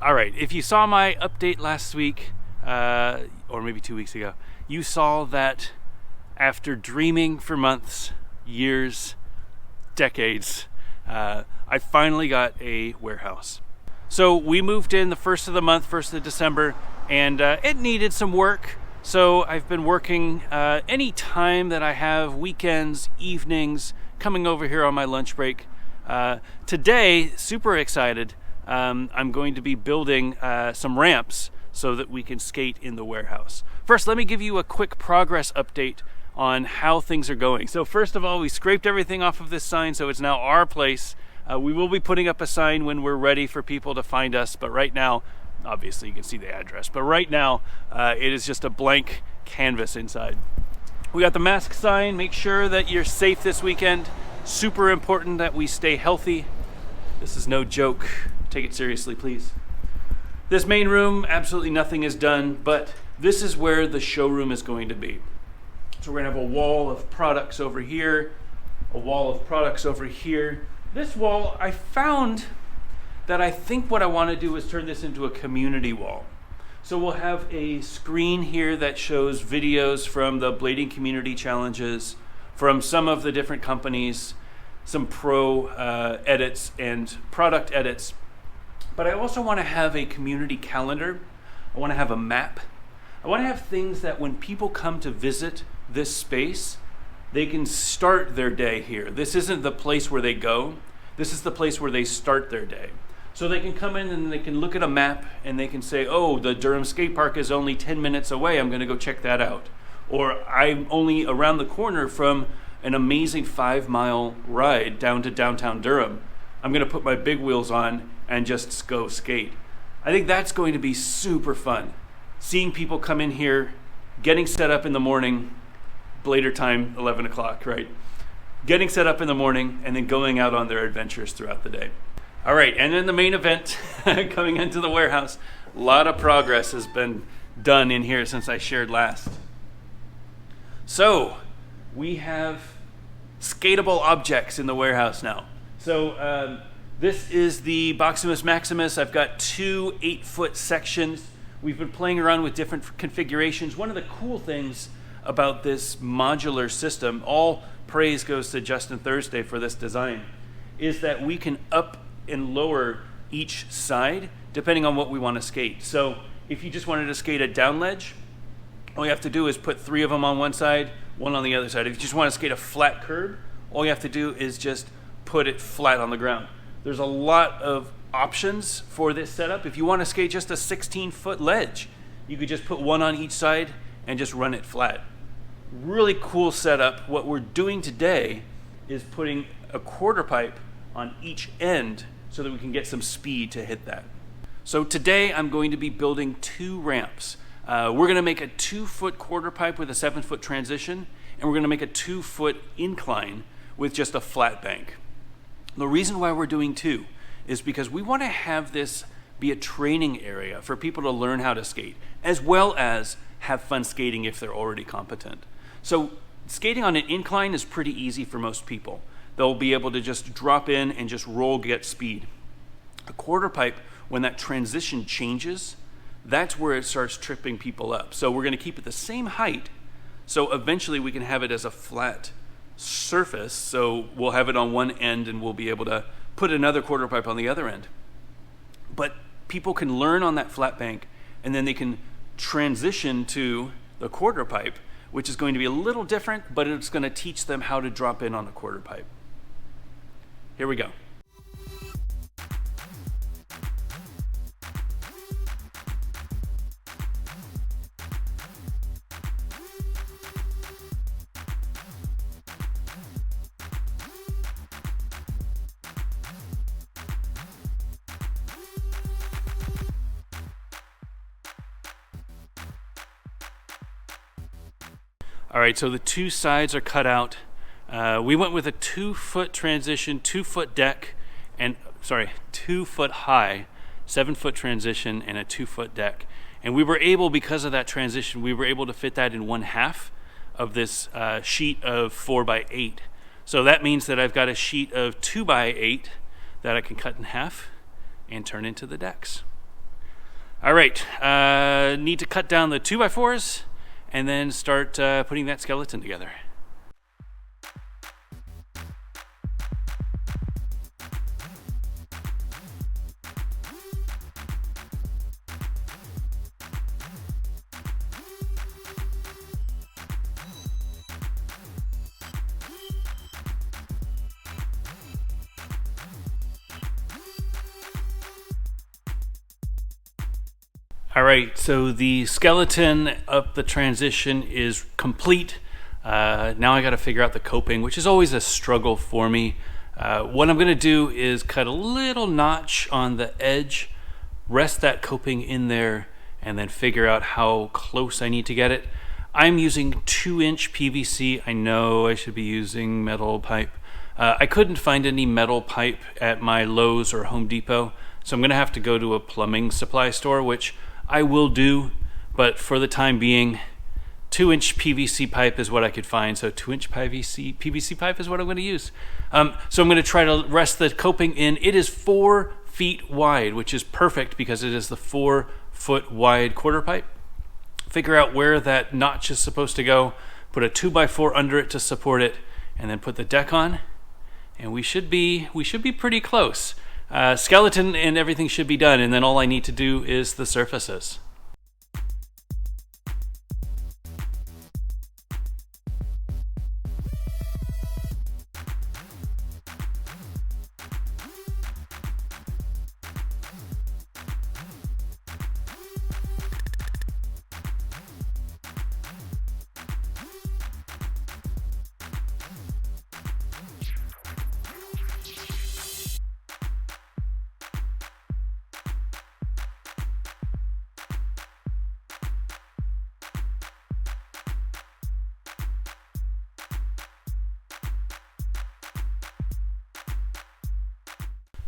All right, if you saw my update last week, or maybe 2 weeks ago, you saw that after dreaming for months, years, decades, I finally got a warehouse. So we moved in the first of the month, 1st of December, and it needed some work. So I've been working any time that I have, weekends, evenings, coming over here on my lunch break. Today, super excited, I'm going to be building some ramps so that we can skate in the warehouse. First, let me give you a quick progress update on how things are going. So first of all, we scraped everything off of this sign, so it's now our place. We will be putting up a sign when we're ready for people to find us, but right now, obviously you can see the address, but right now it is just a blank canvas inside. We got the mask sign. Make sure that you're safe this weekend. Super important that we stay healthy. This is no joke. Take it seriously, please. This main room, absolutely nothing is done, but this is where the showroom is going to be. So we're gonna have a wall of products over here, a wall of products over here. This wall, I found that I think what I wanna do is turn this into a community wall. So we'll have a screen here that shows videos from the blading community challenges, from some of the different companies, some pro edits and product edits. But I also want to have a community calendar. I want to have a map. I want to have things that when people come to visit this space, they can start their day here. This isn't the place where they go. This is the place where they start their day. So they can come in and they can look at a map and they can say, oh, the Durham Skatepark is only 10 minutes away. I'm going to go check that out. Or I'm only around the corner from an amazing 5-mile ride down to downtown Durham. I'm going to put my big wheels on and just go skate. I think that's going to be super fun. Seeing people come in here, getting set up in the morning, blader time, 11 o'clock, right? Getting set up in the morning and then going out on their adventures throughout the day. All right, and then the main event, coming into the warehouse. A lot of progress has been done in here since I shared last. So, we have skatable objects in the warehouse now. So this is the Boximus Maximus. I've got two 8-foot sections. We've been playing around with different configurations. One of the cool things about this modular system, all praise goes to Justin Thursday for this design, is that we can up and lower each side depending on what we want to skate. So if you just wanted to skate a down ledge, all you have to do is put 3 of them on one side, 1 on the other side. If you just want to skate a flat curb, all you have to do is just put it flat on the ground. There's a lot of options for this setup. If you want to skate just a 16-foot ledge, you could just put 1 on each side and just run it flat. Really cool setup. What we're doing today is putting a quarter pipe on each end so that we can get some speed to hit that. So today I'm going to be building 2 ramps. We're going to make a 2-foot quarter pipe with a 7-foot transition, and we're going to make a 2-foot incline with just a flat bank. The reason why we're doing 2 is because we want to have this be a training area for people to learn how to skate, as well as have fun skating if they're already competent. So skating on an incline is pretty easy for most people. They'll be able to just drop in and just roll, get speed. A quarter pipe, when that transition changes, that's where it starts tripping people up. So we're going to keep it the same height, so eventually we can have it as a flat surface. So we'll have it on one end and we'll be able to put another quarter pipe on the other end. But people can learn on that flat bank and then they can transition to the quarter pipe, which is going to be a little different, but it's going to teach them how to drop in on the quarter pipe. Here we go. All right, so the 2 sides are cut out. We went with a 2-foot transition, 2-foot deck, and 2-foot high, 7-foot transition, and a 2-foot deck. And we were able, because of that transition, we were able to fit that in 1/2 of this sheet of 4x8. So that means that I've got a sheet of 2x8 that I can cut in half and turn into the decks. All right, need to cut down the 2x4s and then start putting that skeleton together. All right, so the skeleton up the transition is complete. Now I got to figure out the coping, which is always a struggle for me. What I'm going to do is cut a little notch on the edge, rest that coping in there, and then figure out how close I need to get it. I'm using 2-inch PVC. I know I should be using metal pipe. I couldn't find any metal pipe at my Lowe's or Home Depot, so I'm going to have to go to a plumbing supply store, which I will do, but for the time being, 2-inch PVC pipe is what I could find. So 2-inch PVC pipe is what I'm going to use. So I'm going to try to rest the coping in. It is 4 feet wide, which is perfect because it is the 4-foot wide quarter pipe. Figure out where that notch is supposed to go, put a 2x4 under it to support it, and then put the deck on, and we should be pretty close. Skeleton and everything should be done, and then all I need to do is the surfaces.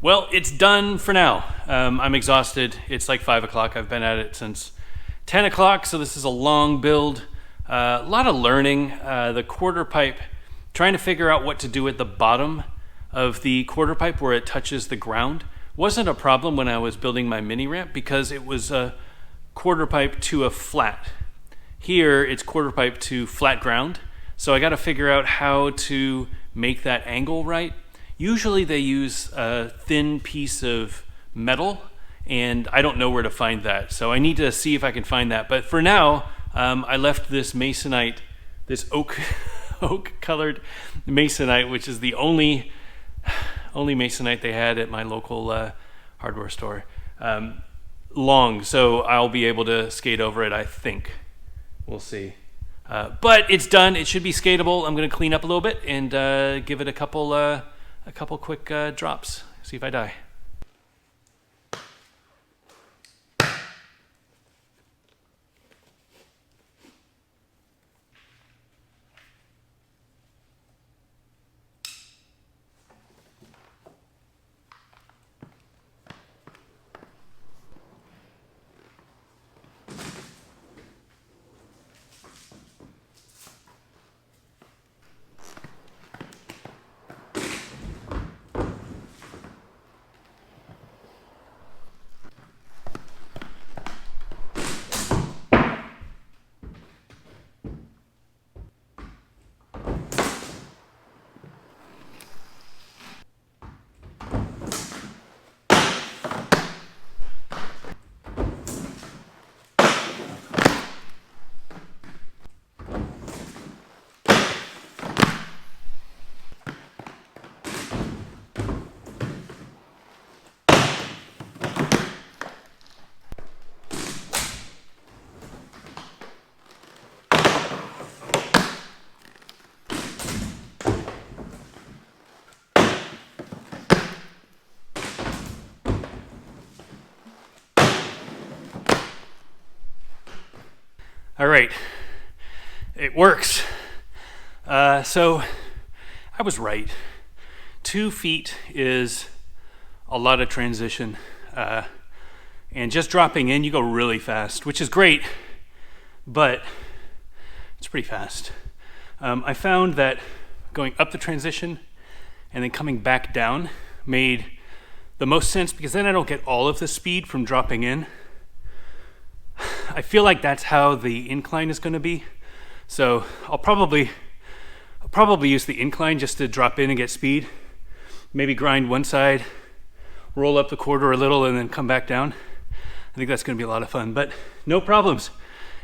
Well, it's done for now. I'm exhausted. It's like 5 o'clock. I've been at it since 10 o'clock, so this is a long build. A lot of learning. The quarter pipe, trying to figure out what to do at the bottom of the quarter pipe where it touches the ground, wasn't a problem when I was building my mini ramp because it was a quarter pipe to a flat. Here, it's quarter pipe to flat ground, so I got to figure out how to make that angle right. Usually they use a thin piece of metal, and I don't know where to find that. So I need to see if I can find that. But for now, I left this masonite, this oak colored masonite, which is the only masonite they had at my local hardware store, long. So I'll be able to skate over it, I think. We'll see. But it's done. It should be skatable. I'm going to clean up a little bit and give it a couple quick drops, see if I die. All right, it works. So I was right. 2 feet is a lot of transition. And just dropping in, you go really fast, which is great, but it's pretty fast. I found that going up the transition and then coming back down made the most sense because then I don't get all of the speed from dropping in. I feel like that's how the incline is going to be. So I'll probably use the incline just to drop in and get speed. Maybe grind one side, roll up the quarter a little, and then come back down. I think that's going to be a lot of fun, but no problems.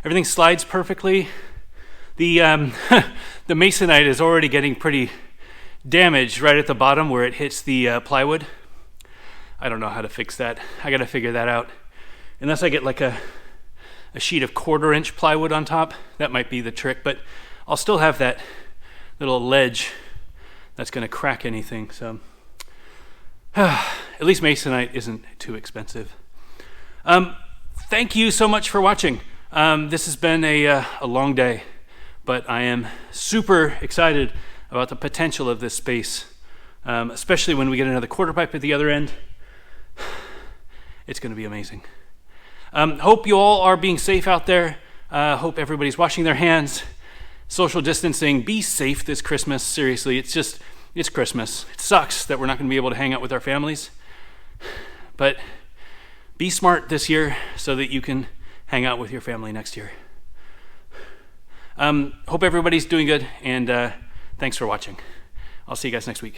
Everything slides perfectly. The the masonite is already getting pretty damaged right at the bottom where it hits the plywood. I don't know how to fix that. I got to figure that out. Unless I get like a sheet of 1/4 inch plywood on top, that might be the trick, but I'll still have that little ledge that's going to crack anything. So at least masonite isn't too expensive. Thank you so much for watching. This has been a long day, but I am super excited about the potential of this space, especially when we get another Quarterpipe at the other end. It's going to be amazing. Hope you all are being safe out there. Hope everybody's washing their hands, social distancing. Be safe this Christmas. Seriously, it's Christmas. It sucks that we're not going to be able to hang out with our families, but be smart this year so that you can hang out with your family next year. Hope everybody's doing good, and thanks for watching. I'll see you guys next week.